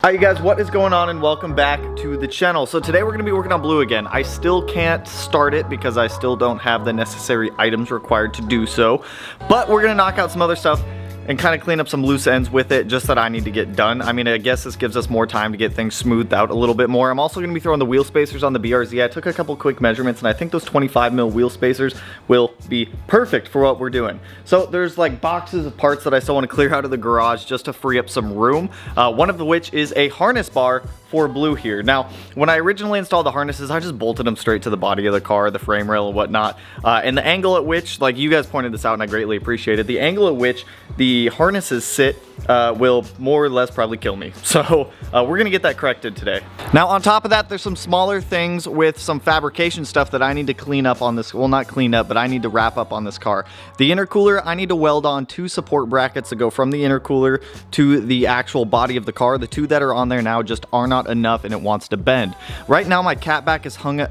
Hi you guys, what is going on and welcome back to the channel. So today we're going to be working on blue again. I still can't start it because I still don't have the necessary items required to do so. But we're going to knock out some other stuff and kind of clean up some loose ends with it just that I need to get done. I mean, I guess this gives us more time to get things smoothed out a little bit more. I'm also going to be throwing the wheel spacers on the BRZ. I took a couple quick measurements and I think those 25mm wheel spacers will be perfect for what we're doing. So there's like boxes of parts that I still want to clear out of the garage just to free up some room. One of which is a harness bar for blue here. Now, when I originally installed the harnesses, I just bolted them straight to the body of the car, the frame rail and whatnot. And the angle at which, like you guys pointed this out and I greatly appreciate it, the angle at which the harnesses sit will more or less probably kill me. So we're gonna get that corrected today. Now on top of that, there's some smaller things with some fabrication stuff that I need to clean up on this, well not clean up, but I need to wrap up on this car. The intercooler, I need to weld on 2 support brackets to go from the intercooler to the actual body of the car. The 2 that are on there now just are not enough and it wants to bend. Right now my catback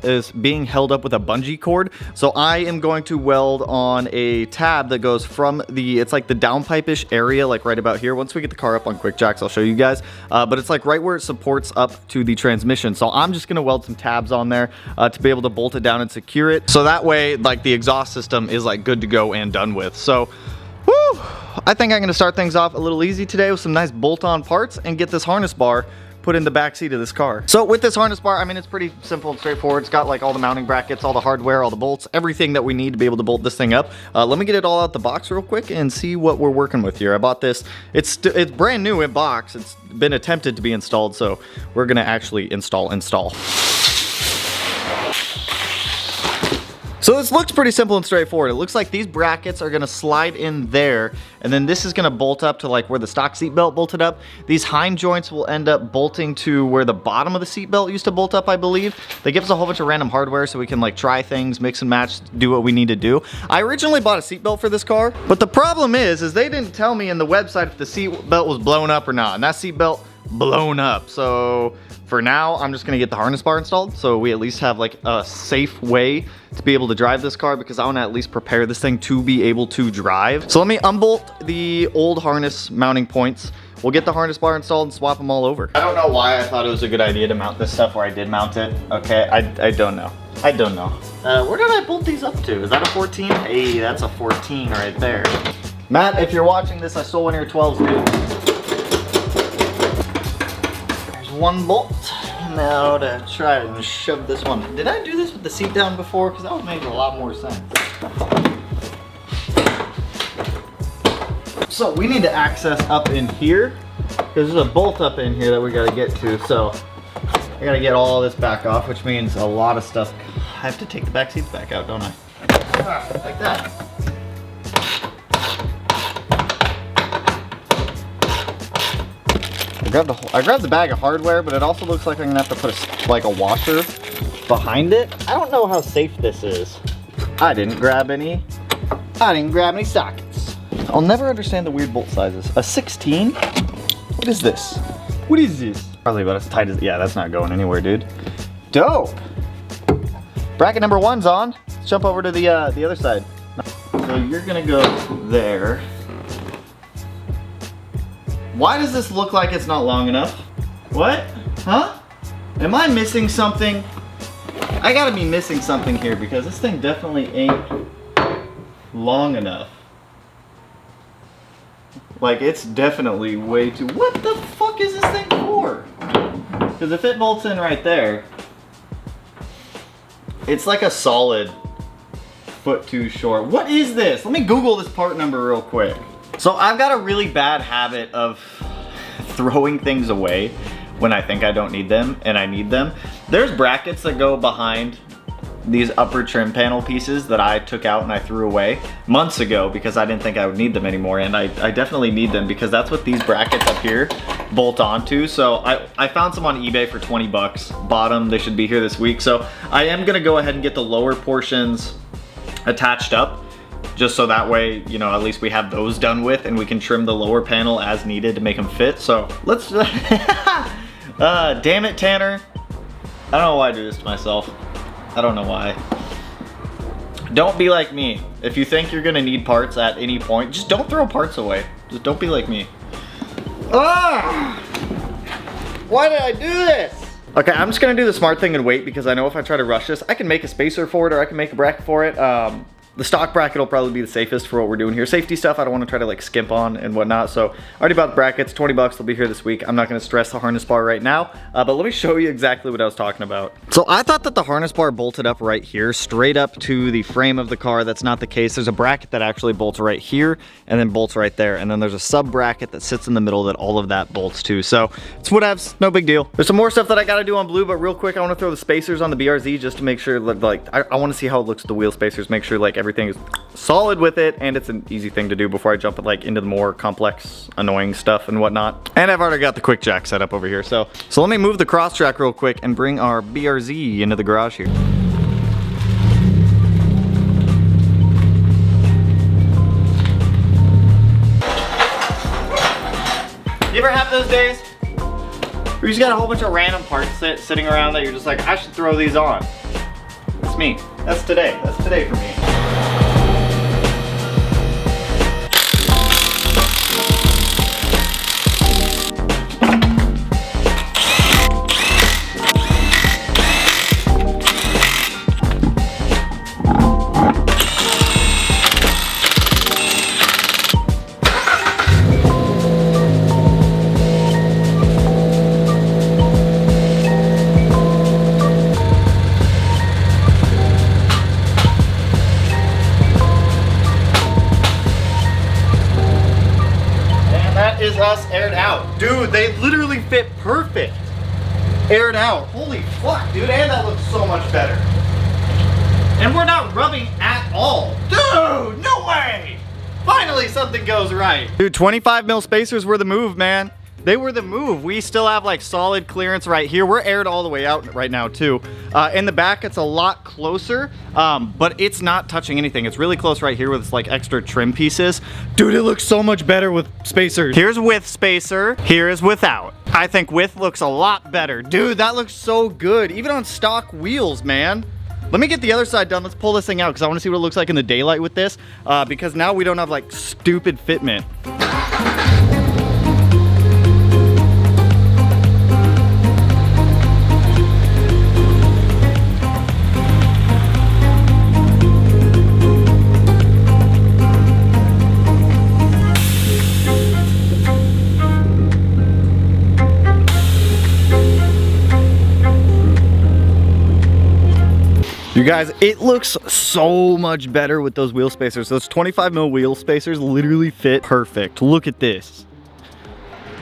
is being held up with a bungee cord, so I am going to weld on a tab that goes from the, it's like the downpipe-ish area, like right about here. Once we get the car up on quick jacks, I'll show you guys, but it's like right where it supports up to the transmission. So I'm just gonna weld some tabs on there to be able to bolt it down and secure it, so that way like the exhaust system is like good to go and done with. So woo, I think I'm gonna start things off a little easy today with some nice bolt-on parts and get this harness bar put in the back seat of this car. So with this harness bar, I mean, it's pretty simple and straightforward. It's got like all the mounting brackets, all the hardware, all the bolts, everything that we need to be able to bolt this thing up. Let me get it all out the box real quick and see what we're working with here. I bought this, it's brand new in box. It's been attempted to be installed, so we're gonna actually install. So this looks pretty simple and straightforward. It looks like these brackets are gonna slide in there, and then this is gonna bolt up to like where the stock seat belt bolted up. These hind joints will end up bolting to where the bottom of the seat belt used to bolt up, I believe. They give us a whole bunch of random hardware so we can like try things, mix and match, do what we need to do. I originally bought a seat belt for this car, but the problem is they didn't tell me in the website if the seat belt was blown up or not, and that seat belt blown up. So for now, I'm just gonna get the harness bar installed so we at least have like a safe way to be able to drive this car, because I wanna at least prepare this thing to be able to drive. So let me unbolt the old harness mounting points. We'll get the harness bar installed and swap them all over. I don't know why I thought it was a good idea to mount this stuff where I did mount it. Okay, I don't know. I don't know. Where did I bolt these up to? Is that a 14? Hey, that's a 14 right there. Matt, if you're watching this, I stole one of your 12s, dude. One bolt. Now to try and shove this one. Did I do this with the seat down before? Because that would make a lot more sense. So we need to access up in here, because there's a bolt up in here that we got to get to. So I got to get all this back off, which means a lot of stuff. I have to take the back seats back out, don't I? Like that. I grabbed the bag of hardware, but it also looks like I'm gonna have to put like a washer behind it. I don't know how safe this is. I didn't grab any sockets. I'll never understand the weird bolt sizes. A 16? What is this? What is this? Probably about as tight as, yeah, that's not going anywhere, dude. Dope. Bracket number 1's on. Let's jump over to the other side. So you're gonna go there. Why does this look like it's not long enough? What? Huh? Am I missing something? I gotta be missing something here, because this thing definitely ain't long enough. Like, it's definitely way too... What the fuck is this thing for? Because if it bolts in right there, it's like a solid foot too short. What is this? Let me Google this part number real quick. So I've got a really bad habit of throwing things away when I think I don't need them and I need them. There's brackets that go behind these upper trim panel pieces that I took out and I threw away months ago because I didn't think I would need them anymore, and I definitely need them because that's what these brackets up here bolt onto. So I found some on eBay for 20 bucks, bought them, they should be here this week. So I am gonna go ahead and get the lower portions attached up, just so that way, you know, at least we have those done with and we can trim the lower panel as needed to make them fit. So let's, damn it, Tanner. I don't know why I do this to myself. I don't know why. Don't be like me. If you think you're gonna need parts at any point, just don't throw parts away. Just don't be like me. Ah! Why did I do this? Okay, I'm just gonna do the smart thing and wait because I know if I try to rush this, I can make a spacer for it or I can make a bracket for it. The stock bracket will probably be the safest for what we're doing here. Safety stuff I don't want to try to like skimp on and whatnot. So I already bought the brackets, 20 bucks, they'll be here this week. I'm not going to stress the harness bar right now, but let me show you exactly what I was talking about. So I thought that the harness bar bolted up right here, straight up to the frame of the car. That's not the case. There's a bracket that actually bolts right here and then bolts right there. And then there's a sub bracket that sits in the middle that all of that bolts to. So it's whatevs, no big deal. There's some more stuff that I got to do on blue, but real quick, I want to throw the spacers on the BRZ just to make sure like, I want to see how it looks with the wheel spacers, make sure like everything is solid with it, and it's an easy thing to do before I jump like into the more complex, annoying stuff and whatnot. And I've already got the quick jack set up over here. So let me move the cross track real quick and bring our BRZ into the garage here. You ever have those days where you just got a whole bunch of random parts sitting around that you're just like, I should throw these on? That's me. That's today. That's today for me. Is us aired out. Dude, they literally fit perfect. Aired out. Holy fuck, dude. And that looks so much better. And we're not rubbing at all. Dude, no way. Finally something goes right. Dude, 25 mil spacers were the move, man. They were the move. We still have like solid clearance right here. We're aired all the way out right now too. In the back, it's a lot closer, but it's not touching anything. It's really close right here with like extra trim pieces. Dude, it looks so much better with spacers. Here's with spacer, here is without. I think with looks a lot better. Dude, that looks so good. Even on stock wheels, man. Let me get the other side done. Let's pull this thing out because I want to see what it looks like in the daylight with this, because now we don't have like stupid fitment. You guys, it looks so much better with those wheel spacers. Those 25 mil wheel spacers literally fit perfect. Look at this.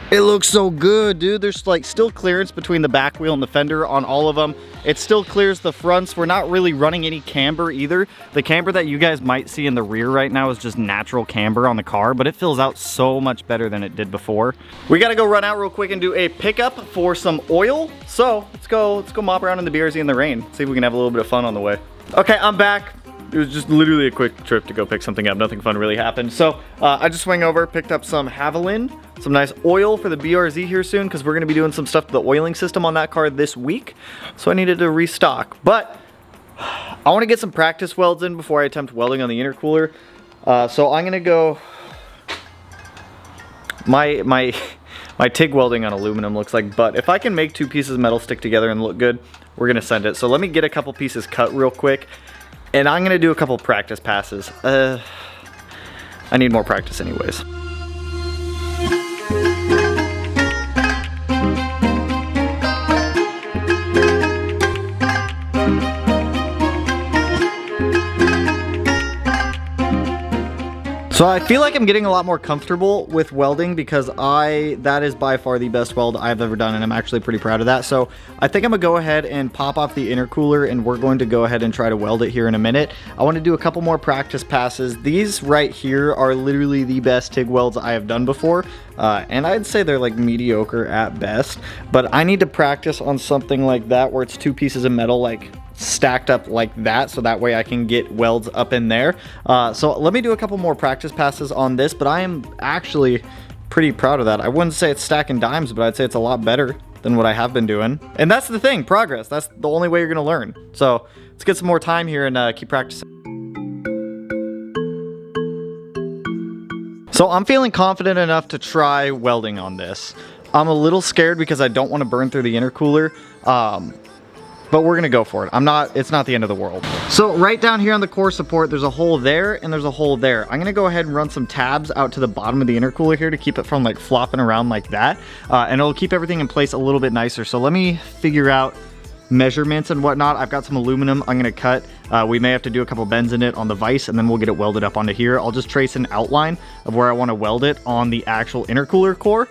It looks so good, dude. There's like still clearance between the back wheel and the fender on all of them. It still clears the fronts. We're not really running any camber either. The camber that you guys might see in the rear right now is just natural camber on the car, but it fills out so much better than it did before. We gotta go run out real quick and do a pickup for some oil. So let's go mop around in the BRZ in the rain. See if we can have a little bit of fun on the way. Okay, I'm back. It was just literally a quick trip to go pick something up. Nothing fun really happened. So I just swung over, picked up some Haviland, some nice oil for the BRZ here soon because we're going to be doing some stuff to the oiling system on that car this week. So I needed to restock. But I want to get some practice welds in before I attempt welding on the intercooler. So I'm going to go... My TIG welding on aluminum looks like butt. If I can make two pieces of metal stick together and look good, we're going to send it. So let me get a couple pieces cut real quick. And I'm gonna do a couple practice passes. I need more practice anyways. So I feel like I'm getting a lot more comfortable with welding because that is by far the best weld I've ever done, and I'm actually pretty proud of that. So I think I'm gonna go ahead and pop off the intercooler and we're going to go ahead and try to weld it here in a minute. I want to do a couple more practice passes. These right here are literally the best TIG welds I have done before. And I'd say they're like mediocre at best, but I need to practice on something like that where it's two pieces of metal like stacked up like that, so that way I can get welds up in there. So let me do a couple more practice passes on this, but I am actually pretty proud of that. I wouldn't say it's stacking dimes, but I'd say it's a lot better than what I have been doing. And that's the thing, progress. That's the only way you're gonna learn. So let's get some more time here and keep practicing. So I'm feeling confident enough to try welding on this. I'm a little scared because I don't want to burn through the intercooler. But we're gonna go for it. It's not the end of the world. So right down here on the core support, there's a hole there and there's a hole there. I'm gonna go ahead and run some tabs out to the bottom of the intercooler here to keep it from like flopping around like that. And it'll keep everything in place a little bit nicer. So let me figure out measurements and whatnot. I've got some aluminum I'm gonna cut. We may have to do a couple bends in it on the vise and then we'll get it welded up onto here. I'll just trace an outline of where I wanna weld it on the actual intercooler core.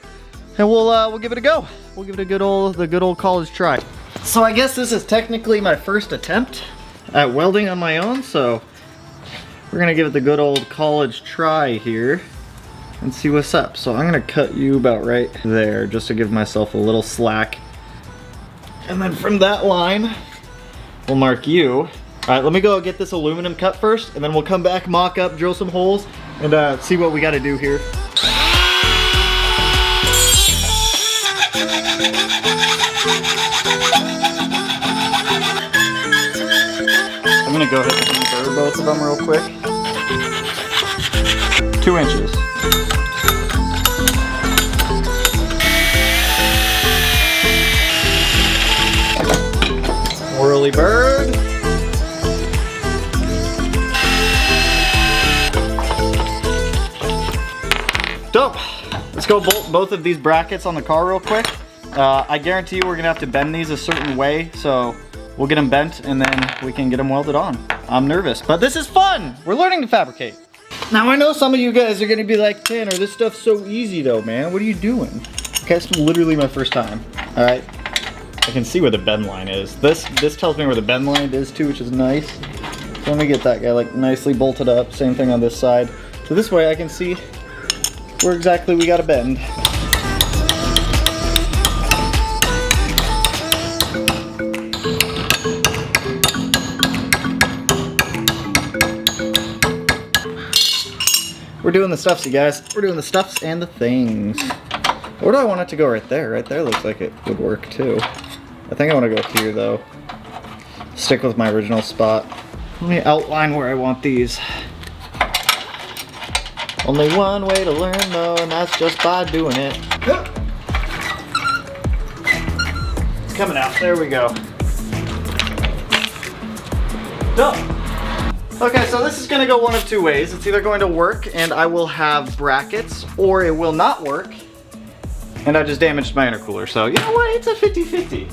And we'll give it a go. We'll give it the good old college try. So I guess this is technically my first attempt at welding on my own, so we're gonna give it the good old college try here and see what's up. So I'm gonna cut you about right there just to give myself a little slack. And then from that line, we'll mark you. All right, let me go get this aluminum cut first, and then we'll come back, mock up, drill some holes, and see what we gotta do here. I'm gonna go ahead and burr both of them real quick. 2 inches. Whirly bird. Dope. Let's go bolt both of these brackets on the car real quick. I guarantee you we're gonna have to bend these a certain way, so we'll get them bent and then we can get them welded on. I'm nervous, but this is fun. We're learning to fabricate. Now I know some of you guys are gonna be like, Tanner, this stuff's so easy though, man. What are you doing? Okay, it's literally my first time. All right, I can see where the bend line is. This tells me where the bend line is too, which is nice. So let me get that guy like nicely bolted up. Same thing on this side. So this way I can see where exactly we gotta bend. We're doing the stuffs, you guys. We're doing the stuffs and the things. Where do I want it to go? Right there. Right there looks like it would work too. I think I want to go here though. Stick with my original spot. Let me outline where I want these. Only one way to learn though, and that's just by doing it. It's coming out. There we go. Done. Okay, so this is gonna go one of 2 ways. It's either going to work and I will have brackets, or it will not work and I just damaged my intercooler. So you know what, it's a 50-50.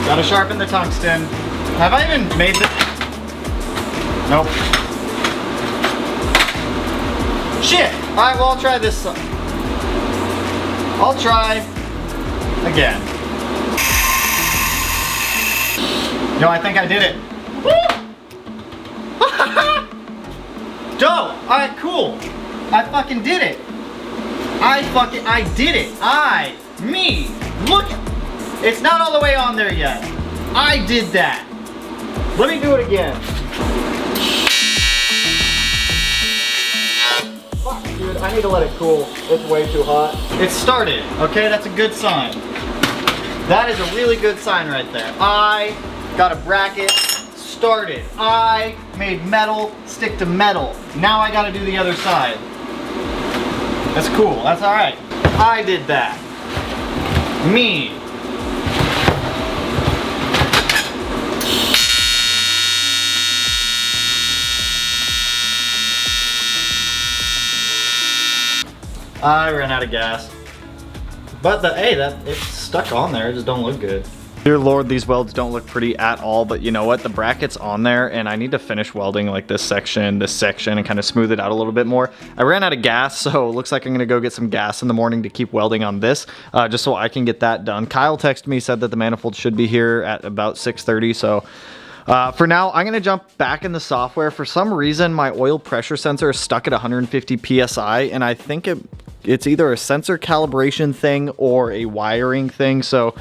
Gotta sharpen the tungsten. Have I even made this? Nope. Shit! Alright, well I'll try this. I'll try again. No, I think I did it. Woo! Dope! Alright, cool. I fucking did it. I did it. Me. Look. It's not all the way on there yet. I did that. Let me do it again. Fuck, dude, I need to let it cool. It's way too hot. It started, okay? That's a good sign. That is a really good sign right there. I got a bracket, started. I made metal stick to metal. Now I gotta do the other side. That's cool, that's all right. I did that. Me. I ran out of gas. But it's stuck on there, it just don't look good. Dear Lord, these welds don't look pretty at all, but you know what? The bracket's on there and I need to finish welding like this section, and kind of smooth it out a little bit more. I ran out of gas, so it looks like I'm gonna go get some gas in the morning to keep welding on this, just so I can get that done. Kyle texted me, said that the manifold should be here at about 6:30, so for now, I'm gonna jump back in the software. For some reason, my oil pressure sensor is stuck at 150 PSI, and I think it's either a sensor calibration thing or a wiring thing. So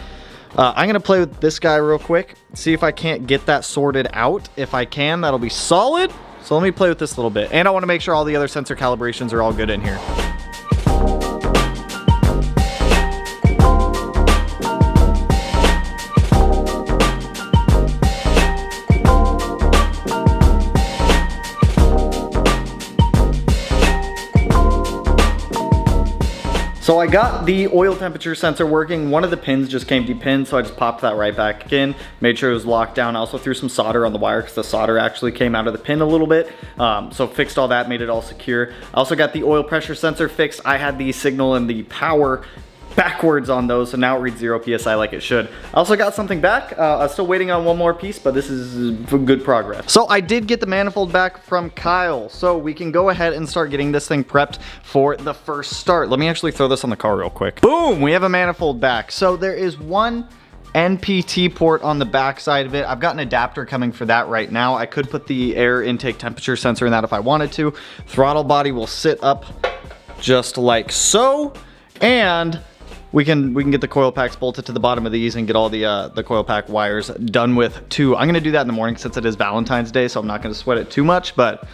I'm gonna play with this guy real quick, see if I can't get that sorted out. If I can, that'll be solid. So let me play with this a little bit. And I want to make sure all the other sensor calibrations are all good in here. So I got the oil temperature sensor working. One of the pins just came depinned, so I just popped that right back in, made sure it was locked down. I also threw some solder on the wire because the solder actually came out of the pin a little bit. So fixed all that, made it all secure. I also got the oil pressure sensor fixed. I had the signal and the power backwards on those, so now it reads 0 psi like it should. I also got something back. I'm still waiting on one more piece, but this is good progress. So I did get the manifold back from Kyle, so we can go ahead and start getting this thing prepped for the first start. Let me actually throw this on the car real quick. Boom, we have a manifold back. So there is one NPT port on the back side of it. I've got an adapter coming for that right now. I could put the air intake temperature sensor in that if I wanted to. Throttle body will sit up just like so, and we can get the coil packs bolted to the bottom of these and get all the coil pack wires done with too. I'm gonna do that in the morning since it is Valentine's Day, so I'm not gonna sweat it too much, but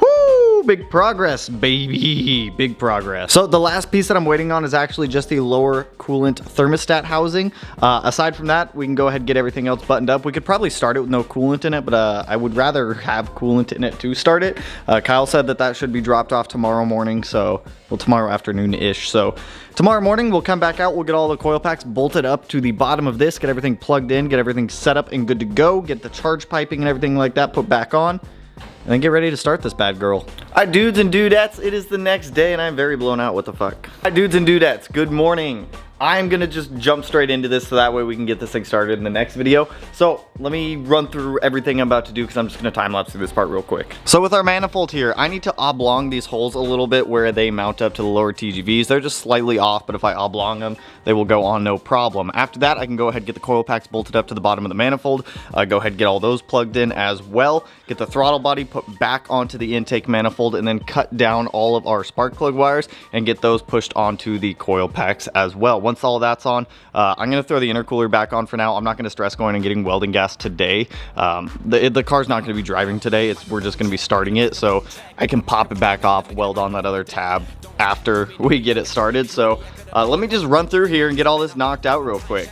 whoo, big progress, baby, big progress. So the last piece that I'm waiting on is actually just the lower coolant thermostat housing. Aside from that, we can go ahead and get everything else buttoned up. We could probably start it with no coolant in it, but I would rather have coolant in it to start it. Kyle said that should be dropped off tomorrow morning, so, well, tomorrow afternoon-ish. So tomorrow morning, we'll come back out, we'll get all the coil packs bolted up to the bottom of this, get everything plugged in, get everything set up and good to go, get the charge piping and everything like that put back on, and then get ready to start this bad girl. Alright, dudes and dudettes, it is the next day and I'm very blown out. What the fuck? Alright, dudes and dudettes, good morning. I'm gonna just jump straight into this so that way we can get this thing started in the next video. So let me run through everything I'm about to do because I'm just gonna time lapse through this part real quick. So with our manifold here, I need to oblong these holes a little bit where they mount up to the lower TGVs. They're just slightly off, but if I oblong them, they will go on no problem. After that, I can go ahead and get the coil packs bolted up to the bottom of the manifold. Go ahead and get all those plugged in as well. Get the throttle body put back onto the intake manifold and then cut down all of our spark plug wires and get those pushed onto the coil packs as well. Once all that's on, I'm gonna throw the intercooler back on for now. I'm not gonna stress going and getting welding gas today. The car's not gonna be driving today. We're just gonna be starting it, so I can pop it back off, weld on that other tab after we get it started. So let me just run through here and get all this knocked out real quick.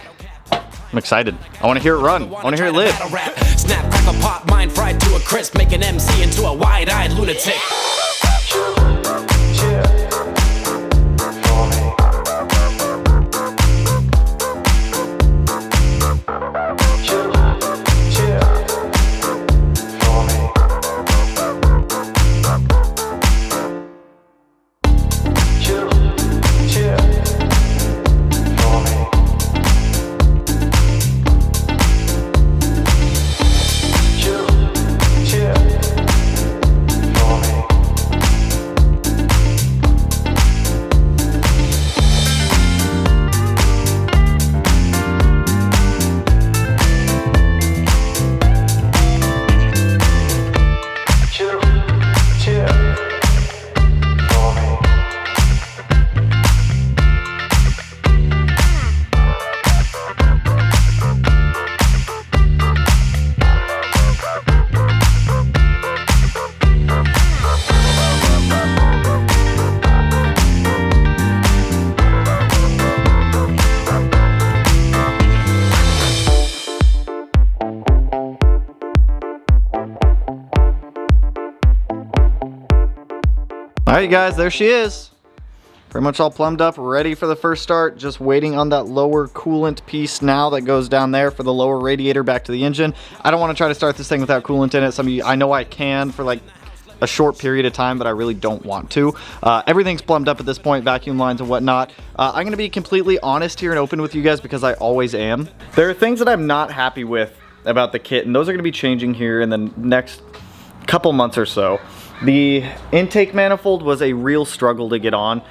I'm excited. I want to hear it run. I want to hear it live. Snap, crackle, pop, mind fried to a crisp, make an MC into a wide-eyed lunatic. Alright guys, there she is. Pretty much all plumbed up, ready for the first start. Just waiting on that lower coolant piece now that goes down there for the lower radiator back to the engine. I don't want to try to start this thing without coolant in it. Some of you, I know I can for like a short period of time, but I really don't want to. Everything's plumbed up at this point, vacuum lines and whatnot. I'm going to be completely honest here and open with you guys because I always am. There are things that I'm not happy with about the kit, and those are going to be changing here in the next couple months or so. The intake manifold was a real struggle to get on.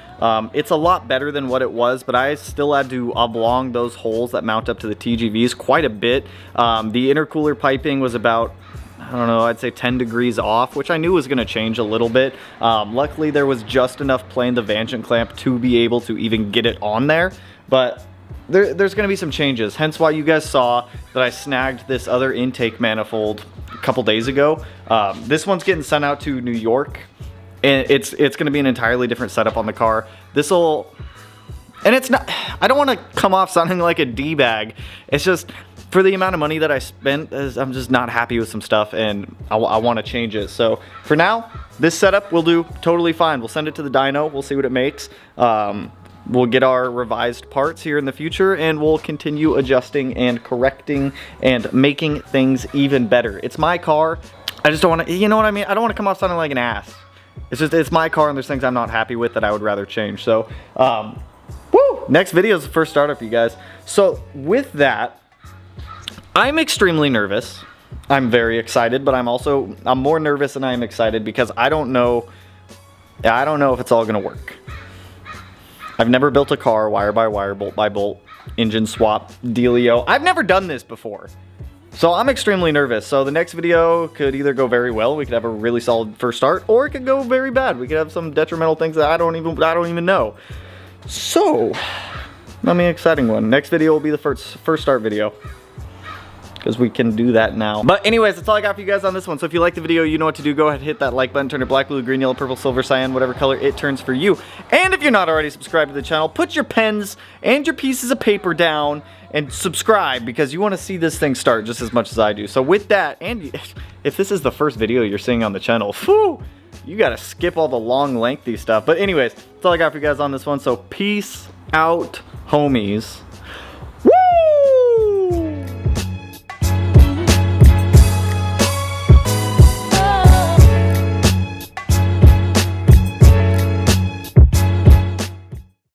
It's a lot better than what it was, but I still had to oblong those holes that mount up to the TGVs quite a bit. The intercooler piping was about, I don't know, I'd say 10 degrees off, which I knew was going to change a little bit. Luckily, there was just enough play in the Vanchin clamp to be able to even get it on there, but there's going to be some changes, hence why you guys saw that I snagged this other intake manifold couple days ago. This one's getting sent out to New York, and it's going to be an entirely different setup on the car. This'll, and it's not, I don't want to come off sounding like a D-bag. It's just, for the amount of money that I spent, I'm just not happy with some stuff, and I want to change it. So for now, this setup will do totally fine. We'll send it to the dyno. We'll see what it makes. We'll get our revised parts here in the future, and we'll continue adjusting and correcting and making things even better. It's my car. I just don't want to, you know what I mean? I don't want to come off sounding like an ass. It's just, it's my car, and there's things I'm not happy with that I would rather change. So, woo! Next video is the first startup, you guys. So with that, I'm extremely nervous. I'm very excited, but I'm more nervous than I'm excited because I don't know if it's all gonna work. I've never built a car wire by wire, bolt by bolt, engine swap, dealio. I've never done this before. So I'm extremely nervous. So the next video could either go very well, we could have a really solid first start, or it could go very bad. We could have some detrimental things that I don't even know. So, I mean, exciting one. Next video will be the first start video, because we can do that now. But anyways, that's all I got for you guys on this one. So if you like the video, you know what to do. Go ahead and hit that like button, turn it black, blue, green, yellow, purple, silver, cyan, whatever color it turns for you. And if you're not already subscribed to the channel, put your pens and your pieces of paper down and subscribe, because you want to see this thing start just as much as I do. So with that, and if this is the first video you're seeing on the channel, whew, you gotta skip all the long, lengthy stuff. But anyways, that's all I got for you guys on this one. So peace out, homies.